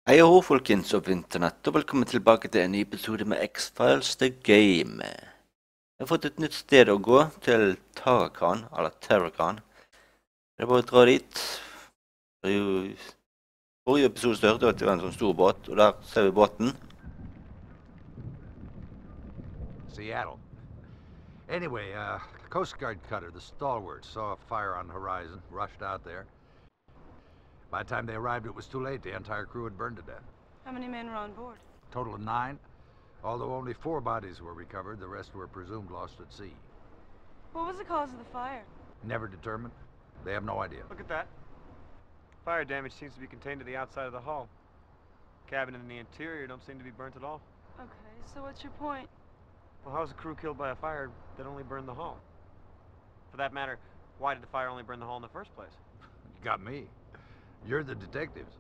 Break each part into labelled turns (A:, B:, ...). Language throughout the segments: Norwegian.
A: Hei og ho, folkens og internett, og velkommen tilbake til en ny episode med X-Files The Game. Jeg har fått et nytt sted å gå, til Tarakan, eller Tarakan. Det er bare å dra dit. Forrige episode så hørte jeg at det var en sånn stor båt, og der ser vi båten.
B: Seattle. Anyway, Coast Guard cutter, the Stalwart, saw a fire on the horizon, rushed out there. By the time they arrived, it was too late. The entire crew had burned to death.
C: How many men were on board?
B: Total of 9. Although only 4 bodies were recovered, the rest were presumed lost at sea.
C: What was the cause of the fire?
B: Never determined. They have no idea.
D: Look at that. Fire damage seems to be contained to the outside of the hull. Cabin and the interior don't seem to be burnt at all.
C: Okay, so what's your point?
D: Well, how was the crew killed by a fire that only burned the hull? For that matter, why did the fire only burn the hull in the first place?
B: You got me. You're the detectives.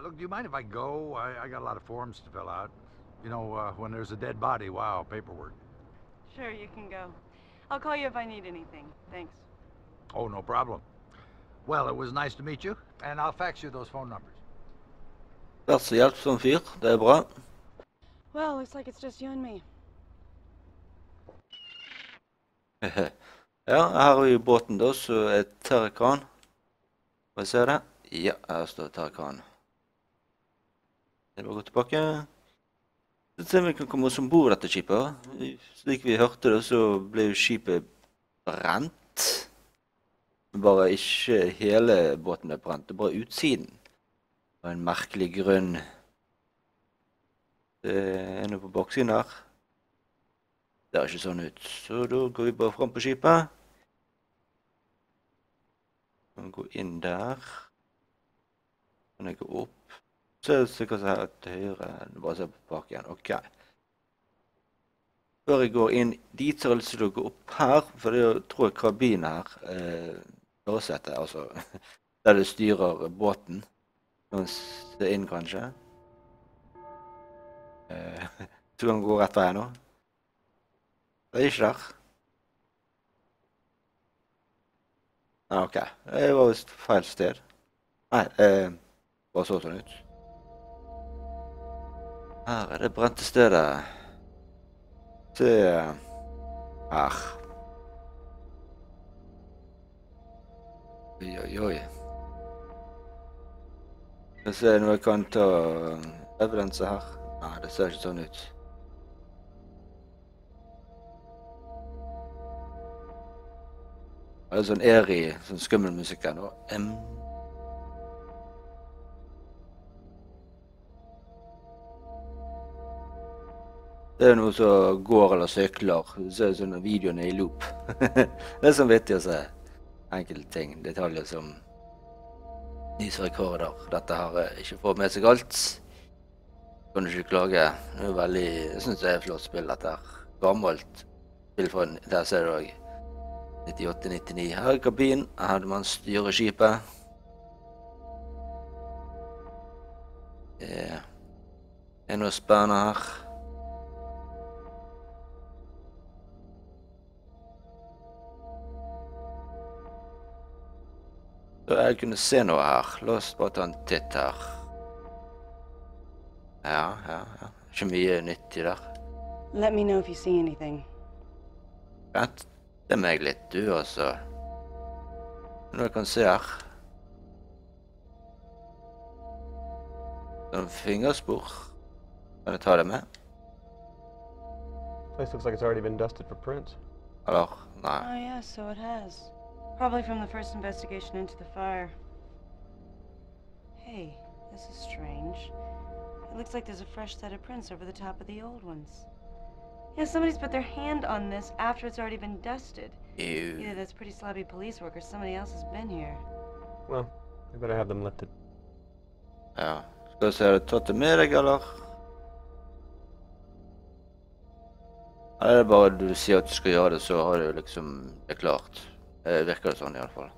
B: Look, do you mind if I go? I got a lot of forms to fill out. You know, when there's a dead body, wow, paperwork.
C: Sure, you can go. I'll call you if I need anything. Thanks.
B: Oh, no problem. Well, it was nice to meet you, and I'll fax you those phone numbers.
A: Vær så hjelpsom fyr, det er bra.
C: Well, looks like it's just you and me.
A: Ja, her har vi båten da, så er Tarakan. Hva ser det? Ja, her står Tarakan. Det er bare å gå tilbake. Så ser vi kan komme oss ombord dette skipet. Slik vi hørte det, så ble jo skipet brent. Bare ikke hele båten ble brent, det er bare utsiden. Det var en merkelig grunn. Det er noe på baksiden her. Det er ikke sånn ut. Så da går vi bare frem på skipet. Kan gå inn der. Kan jeg gå opp. Så er det sikkert her til høyre. Bare se på bak igjen. Ok. Før jeg går inn dit, så har jeg lyst til å gå opp her. For det tror jeg kabinen her føresetet, altså der det styrer båten. Kan se inn kanskje. Så kan vi gå rett vei nå. Det er ikke der. Ok, det var vist feil sted. Nei, bare så sånn ut. Her er det brente stedet. Se her. Oi, oi, oi. Skal vi se om jeg kan ta evidense her. Nei, det ser ikke sånn ut. Det er sånn sånn skummel musikk her nå. Det er noe som går eller sykler. Så er det sånne videoene i loop. Det er sånn vittig å se. Enkelte ting, detaljer som nyhetsrekorder. Dette har ikke fått med seg alt. Kan du ikke klage. Det er veldig, jeg synes det er et flott spill dette her. Gammelt spill fra, der ser du også. 98-99. Her i kabinen, her hadde man styreskipet. Det er noe spennende her. Så jeg kunne se noe her. La oss bare ta en titt her. Ja. Ikke mye nyttig der.
C: Let me know if you see anything.
A: Vent. Det er meg litt, du også. Noe jeg kan se her. Sånn fingerspor. Kan jeg ta det med?
D: Place looks like it's already been dusted for prints.
A: Eller? Nei.
C: Oh yeah, so it has. Probably from the first investigation into the fire. Hey, this is strange. It looks like there's a fresh set of prints over the top of the old ones. Yeah, somebody's put their hand on this after it's already been dusted.
A: Ew.
C: Either that's pretty sloppy police work or somebody else has been here.
D: Well, we better have them lifted.
A: Ja. Skal vi se, har du tatt det med deg, eller? Eller er det bare du sier at du skal gjøre det, så har du liksom det klart. Virker det sånn i alle fall.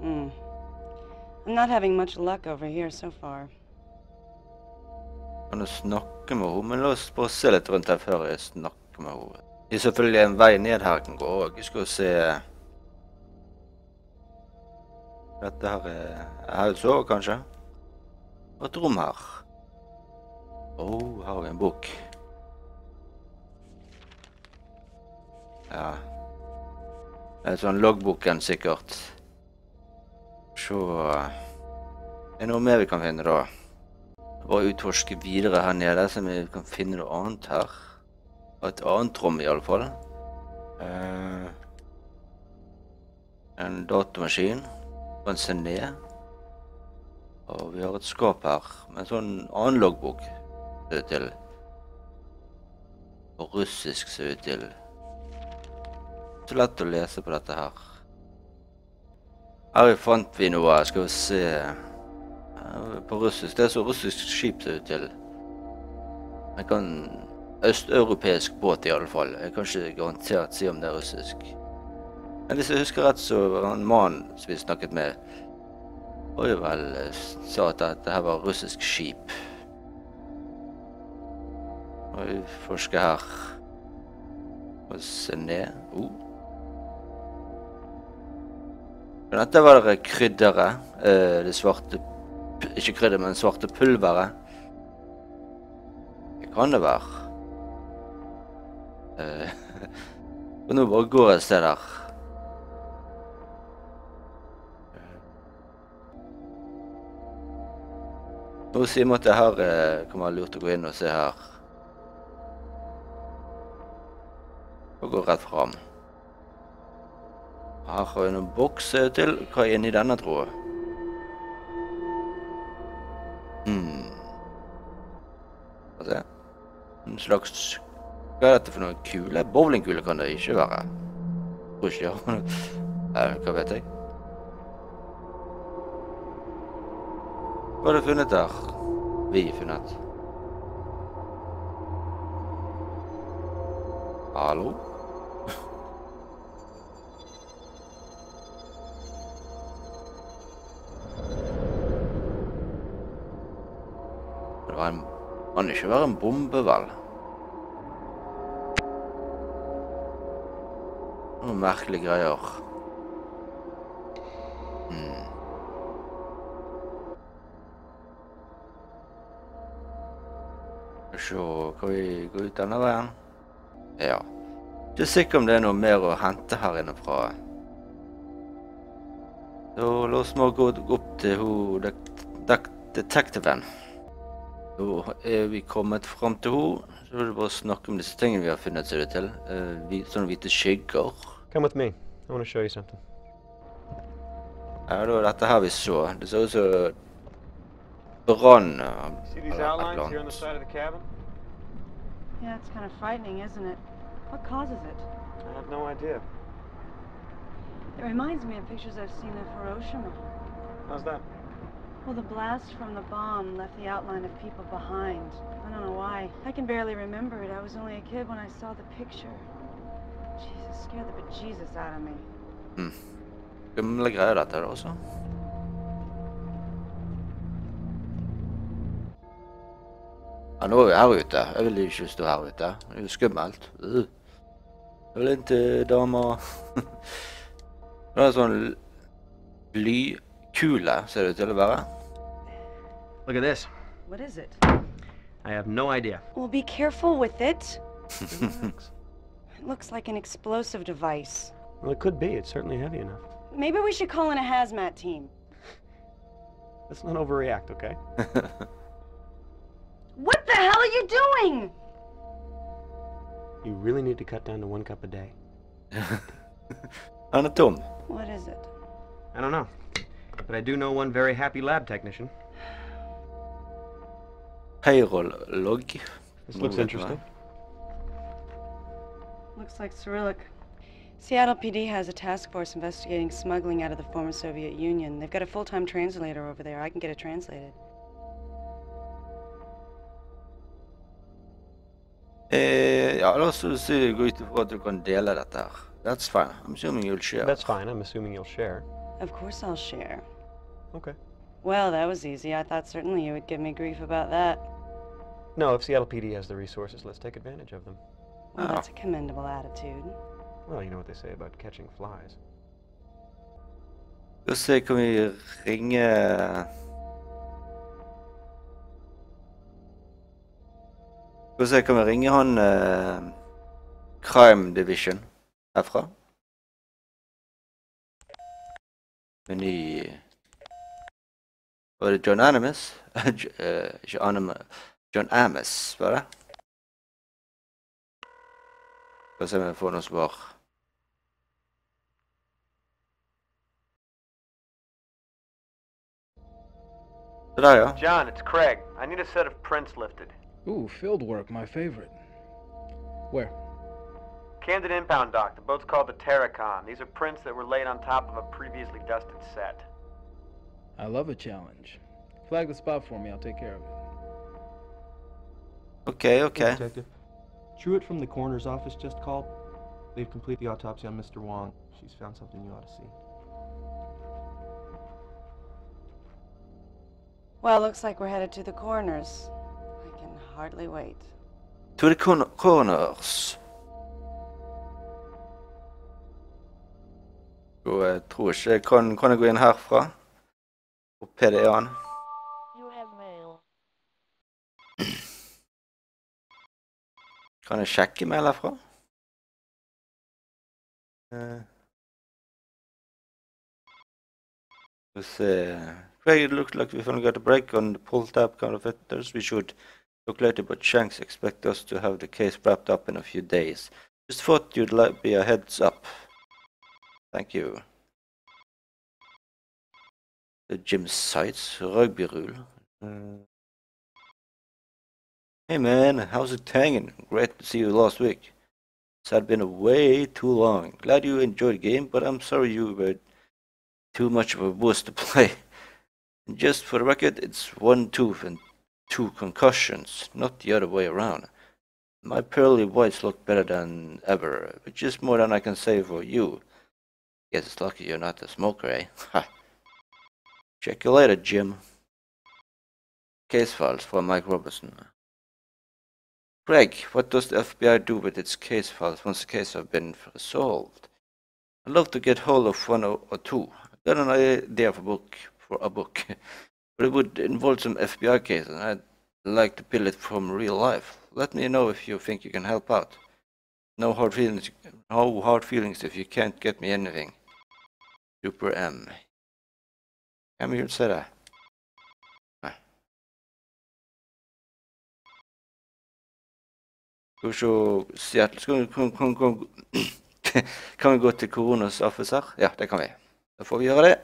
C: I'm not having much luck over here so far.
A: Kan du snakke med henne, men la oss bare se litt rundt her før jeg snakker med henne. Det er selvfølgelig en vei ned her kan gå, og jeg skal se Dette her er her du sover, kanskje? Og et rom her. Her har vi en bok. Ja. Det er sånn loggboken sikkert. Så det er noe mer vi kan finne da. Bare utforske videre her nede, så vi kan finne noe annet her. Et annet rom i alle fall. En datamaskin. Kan se ned. Og vi har et skap her med en sånn annen loggbok. Ser ut til. På russisk ser ut til. Så lett å lese på dette her. Her fant vi noe, skal vi se. På russisk, det er så russisk skip ser ut til. Jeg kan østeuropeisk båt i alle fall. Jeg kan ikke garantert si om det er russisk. Men hvis jeg husker rett, så var en mann som vi snakket med, og jo vel sa at dette her var russisk skip. Og vi forsker her. Og se ned. Men dette var det krydderet. Det svarte, ikke krydder, men svarte pulveret. Det kan det være. Og nå bare går jeg et sted der. Nå sier vi at det her kan være lurt å gå inn og se her. Og gå rett frem. Her har vi noen bokser til. Hva er inni denne, tror jeg? Hva se? En slags... Hva er dette for noen kule? Bowlingkule kan det ikke være. Tror ikke jeg. Hva vet jeg? Hva har du funnet der? Vi har funnet. Hallo? Det var en... Kan ikke være en bombe, vel? Noen merkelige greier. Så kan vi gå ut denne veien. Ja. Ikke sikker om det er noe mer å hente her inne fra. Så la oss nå gå opp til detektiven. Så er vi kommet frem til henne. Så vil vi bare snakke om disse tingene vi har funnet, ser det til. Sånne hvite skygger.
D: Come with me. I want to show you something.
A: Ja, det var dette her vi så. Det ser ut som brann.
D: See these outlines here on the side of the cabin?
C: Yeah, it's kind of frightening, isn't it? What causes it?
D: I have no idea.
C: It reminds me of pictures I've seen of Hiroshima.
D: How's that?
C: Well, the blast from the bomb left the outline of people behind. I don't know why. I can barely remember it. I was only a kid when I saw the picture. Jesus, scared the bejesus out of me.
A: Skumle greier dette da også. Ja, nå er vi her ute. Jeg vil ikke stå her ute. Det er jo skummelt. Jeg vil inn til damer. Det er en sånn blykule, ser det ut til å være.
D: Look at this.
C: What is it?
D: I have no idea.
C: Well, be careful with it. It looks like an explosive device.
D: Well, it could be. It's certainly heavy enough.
C: Maybe we should call in a hazmat team.
D: Let's not overreact, okay?
C: What the hell are you doing?
D: You really need to cut down to 1 cup a day.
A: Han er tom.
C: What is it?
D: I don't know. But I do know one very happy lab technician.
A: Payroll log.
D: This looks interesting.
C: Looks like Cyrillic. Seattle PD has a task force investigating smuggling out of the former Soviet Union. They've got a full-time translator over there. I can get it translated.
A: Ja, la oss gå ut ifra at du kan dele dette her. That's fine. I'm assuming you'll share.
D: That's fine. I'm assuming you'll share.
C: Of course I'll share.
D: Okay.
C: Well, that was easy. I thought certainly you would give me grief about that.
D: No, if Seattle PD has the resources, let's take advantage of them.
C: Well, that's a commendable attitude.
D: Well, you know what they say about catching flies.
A: Skal vi se, kan vi ringe... Skal vi se, kan vi ringe han Crime Division herfra? Meny. Var det John Animus? Ikke John Amos, var det? Skal vi se om jeg får noe svar. Det der, ja.
D: John, it's Craig. I need a set of prints lifted.
E: Ooh, field work, my favorite. Where?
D: Camden impound dock. The boat's called the Tarakan. These are prints that were laid on top of a previously dusted set.
E: I love a challenge. Flag the spot for me, I'll take care of it.
A: Okay.
F: Detective. Truett from the coroner's office just called. They've completed the autopsy on Mr. Wong. She's found something you ought to see.
C: Well, looks like we're headed to the coroner's. I can hardly wait.
A: To the corners. Og jeg tror ikke kan jeg gå inn herfra. På PDA-en.
G: You have mail.
A: Kan jeg sjekke mail herfra? Let's see. Craig, it looks like we finally got a break on the pull tab counterfeiters. We should look later, but Shanks expect us to have the case wrapped up in a few days. Just thought you'd like be a heads up. Thank you. The gym sites, rugby rule. Hey man, how's it hanging? Great to see you last week. It had been way too long. Glad you enjoyed the game, but I'm sorry you were too much of a wuss to play. And just for the record, it's 1 tooth and 2 concussions, not the other way around. My pearly whites look better than ever, which is more than I can say for you. Guess it's lucky you're not a smoker, eh? Ha. Check you later, Jim. Case files from Mike Robertson. Craig, what does the FBI do with its case files once the case has been resolved? I'd love to get hold of 1 or 2. I've got an idea for a book, but it would involve some FBI cases, and I'd like to peel it from real life. Let me know if you think you can help out. No hard feelings if you can't get me anything. Super M. Kan vi se det? Nei. Skal vi se Seattle. Kan vi gå til Coronas officer? Ja, det kan vi. Da får vi gjøre det.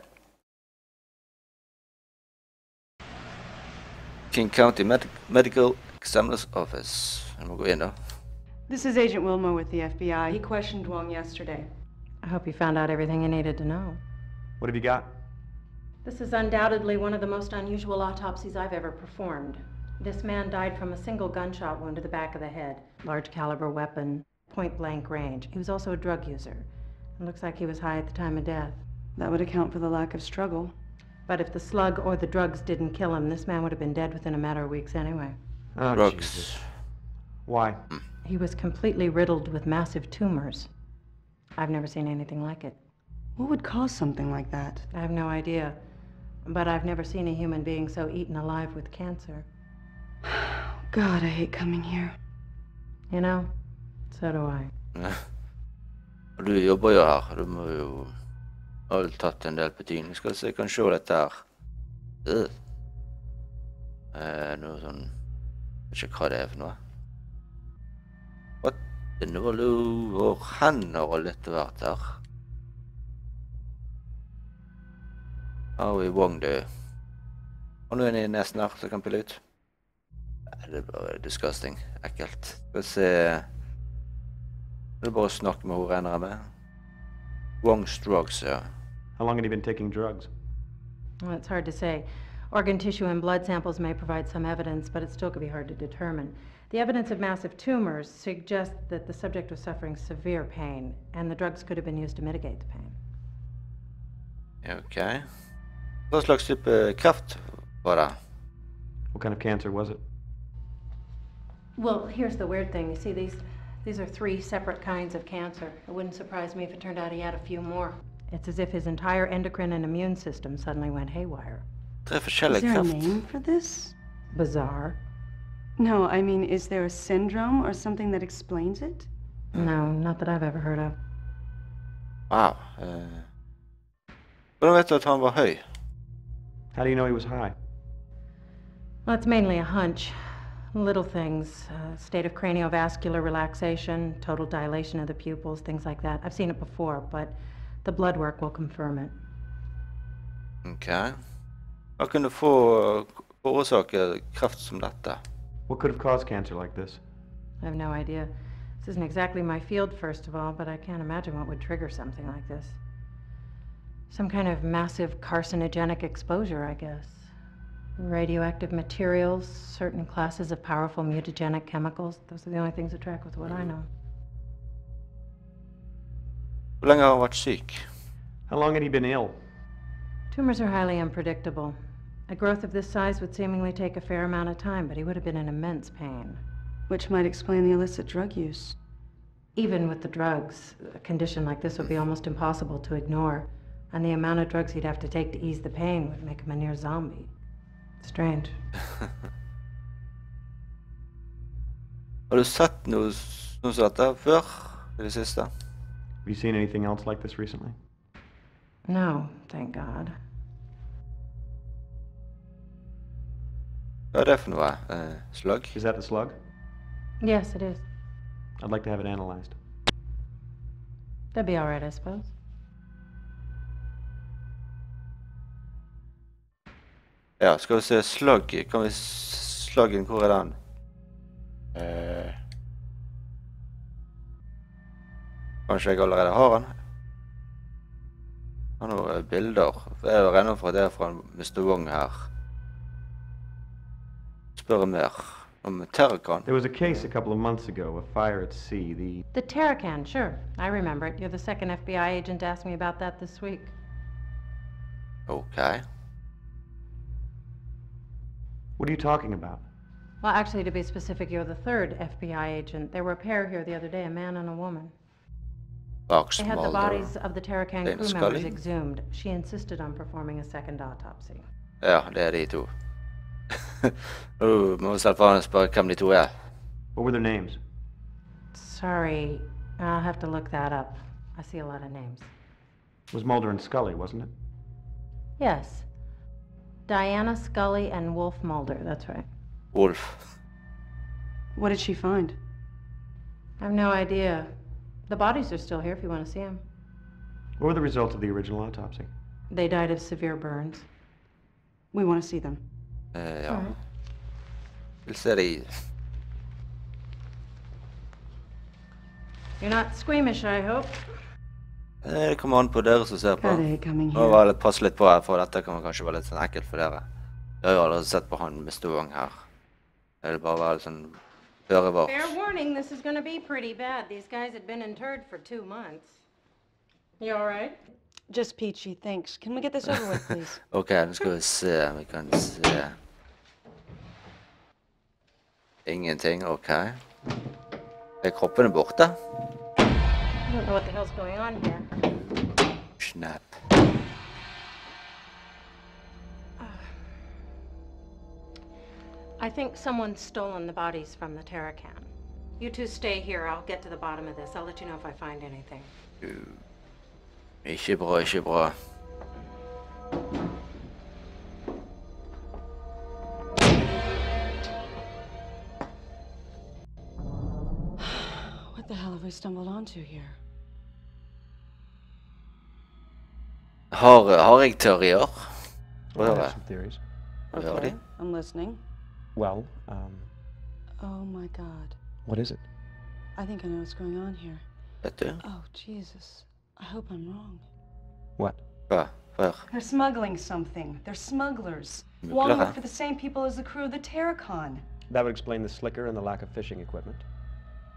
A: King County Medical Examiner's Office. Jeg må gå inn da.
C: This is Agent Wilmore with the FBI. He questioned Wong yesterday.
H: I hope you found out everything you needed to know.
F: What have you got?
H: This is undoubtedly one of the most unusual autopsies I've ever performed. This man died from a single gunshot wound to the back of the head. Large caliber weapon, point blank range. He was also a drug user. It looks like he was high at the time of death.
C: That would account for the lack of struggle.
H: But if the slug or the drugs didn't kill him, this man would have been dead within a matter of weeks anyway.
F: Oh,
A: Drugs.
F: Jesus. Why?
H: He was completely riddled with massive tumors. I've never seen anything like it.
C: What would cause something like that?
H: I have no idea. But I've never seen a human being so eaten alive with cancer.
C: God, I hate coming here.
H: You know, so do I.
A: Du jobber jo her. Du må jo ha tatt en del på tiden. Vi skal se, jeg kan se dette her. Noe sånn... Jeg vet ikke hva det er for noe. What? Det er noe og hender og litt hvert her. Vi Wong død. Og nå er jeg nesten her, så jeg kan pille ut. Det er bare disgusting. Ekkelt. Skal vi se... Det er bare å snakke med henne, regner jeg med. Wong's drugs, ja.
F: How long had he been taking drugs?
H: Well, it's hard to say. Organ tissue and blood samples may provide some evidence, but it still could be hard to determine. The evidence of massive tumors suggests that the subject was suffering severe pain, and the drugs could have been used to mitigate the pain.
A: Okay. Hva slags type kraft var det?
F: What kind of cancer was it?
H: Well, here's the weird thing. You see, these are 3 separate kinds of cancer. It wouldn't surprise me if it turned out he had a few more. It's as if his entire endocrine and immune system suddenly went haywire.
A: 3
C: Is
A: forskjellige
C: there a
A: kraft.
C: name for this?
H: Bizarre.
C: No, I mean, is there a syndrome or something that explains it?
H: No, not that I've ever heard of.
A: Wow. Hvordan vet du at han var høy?
F: How do you know he was high?
H: Well, it's mainly a hunch. Little things, state of craniovascular relaxation, total dilation of the pupils, things like that. I've seen it before, but the blood work will confirm it.
A: Ok. Hva kunne forårsake kreft som dette?
F: What could have caused cancer like this?
H: I have no idea. This isn't exactly my field, first of all, but I can't imagine what would trigger something like this. Some kind of massive carcinogenic exposure, I guess. Radioactive materials, certain classes of powerful mutagenic chemicals. Those are the only things that track with what I know.
A: Hvor lenge har han vært syk?
F: How long had he been ill?
H: Tumors are highly unpredictable. A growth of this size would seemingly take a fair amount of time, but he would have been in immense pain.
C: Which might explain the illicit drug use.
H: Even with the drugs, a condition like this would be almost impossible to ignore, and the amount of drugs he'd have to take to ease the pain would make him a near zombie. Strange.
A: Har du sett noe som dette før i det siste?
F: Have you seen anything else like this recently?
H: No, thank God.
A: Hva er det for noe? Slug?
F: Is that the slug?
H: Yes, it is.
F: I'd like to have it analyzed.
H: That'd be all right, I suppose.
A: Ja, skal vi se slug. Kan vi sluggen, hvor er den? Kanskje jeg allerede har den? Jeg har noen bilder. Jeg er redd for at det er fra Mr. Wong her. Spørre mer om Tarakan.
F: There was a case a couple of months ago, a fire at sea.
H: The Tarakan, sure. I remember it. You're the second FBI agent to ask me about that this week.
A: Okay.
F: What are you talking about?
H: Well, actually, to be specific, you're the third FBI agent. There were a pair here the other day, a man and a woman. They had the bodies of the Tarakan crew members exhumed. She insisted on performing a second autopsy.
A: Ja, det er de to. Må selvfølgelig spørre hvem de to er.
F: What were their names?
H: Sorry, I'll have to look that up. I see a lot of names.
F: It was Mulder and Scully, wasn't it?
H: Yes. Diana Scully and Wolf Mulder, that's right.
A: Wolf.
C: What did she find?
H: I have no idea. The bodies are still here if you want to see them.
F: What were the results of the original autopsy?
H: They died of severe burns.
C: We want to see them.
A: Ja. Vil se de.
H: You're not squeamish, I hope.
A: Det kommer an på dere som ser på.
C: Are they coming
A: Nå
C: here?
A: var jeg litt passe litt på her, for dette kan kanskje være litt sånn ekkelt for dere. Jeg har jo allerede sett på han Mr. Wong her. Jeg vil bare være litt sånn føre var.
H: Fair warning, this is going to be pretty bad. These guys had been interred for 2 months. You all right?
C: Just peachy, thanks. Can we get this over with, please?
A: Ok, nå skal vi se om vi kan se. Ingenting, ok. Er kroppen borte?
H: I don't know what the hell's going on here.
A: Snap.
H: I think someone's stolen the bodies from the Tarakan. You two stay here. I'll get to the bottom of this. I'll let you know if I find anything.
A: Ikke bra, ikke bra.
C: What the hell have we stumbled onto here?
A: Har jeg teorier?
F: Well, I have some theories.
C: Okay, I'm listening.
F: Well,
C: Oh my God.
F: what is it?
C: I think I know what's going on here.
A: Vet du?
C: Oh, Jesus. I hope I'm wrong.
F: What?
A: Hva? Hør.
C: They're smuggling something. They're smugglers.
A: Smuglere?
C: Wong worked for the same people as the crew of the Tarakan.
F: That would explain the slicker and the lack of fishing equipment.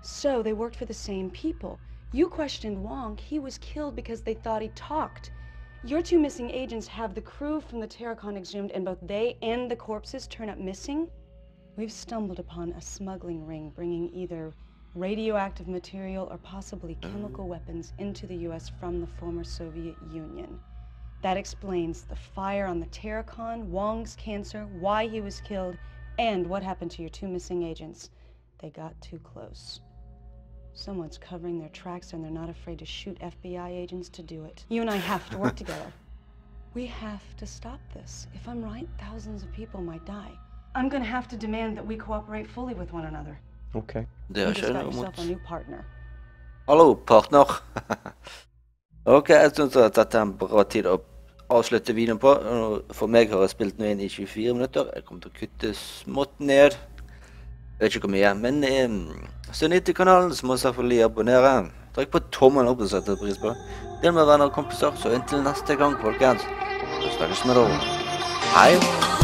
C: So they worked for the same people. You questioned Wong. He was killed because they thought he talked. Your two missing agents have the crew from the Tarakan exhumed, and both they and the corpses turn up missing? We've stumbled upon a smuggling ring bringing either radioactive material or possibly chemical weapons into the U.S. from the former Soviet Union. That explains the fire on the Tarakan, Wong's cancer, why he was killed, And what happened to your 2 missing agents? They got too close. Someone's covering their tracks and they're not afraid to shoot FBI agents to do it. You and I have to work together. We have to stop this. If I'm right, thousands of people might die. I'm gonna have to demand that we cooperate fully with one another.
F: Okay.
A: Det
C: You
A: har
C: just
A: ikke
C: got
A: noe
C: yourself a
A: mot.
C: new partner.
A: Hallo, partner. Ok, jeg synes at dette er en bra tid å avslutte videoen på. For meg har jeg spilt nå inn i 24 minutter. Jeg kommer til å kutte smått ned. Jeg vet ikke hvor mye, men hvis du er ny til kanalen, så må du selvfølgelig abonnere. Trykk på tommelen opp og sette pris på. Del med venner og kompiser, så inntil neste gang, folkens. Så snakkes vi da. Hei!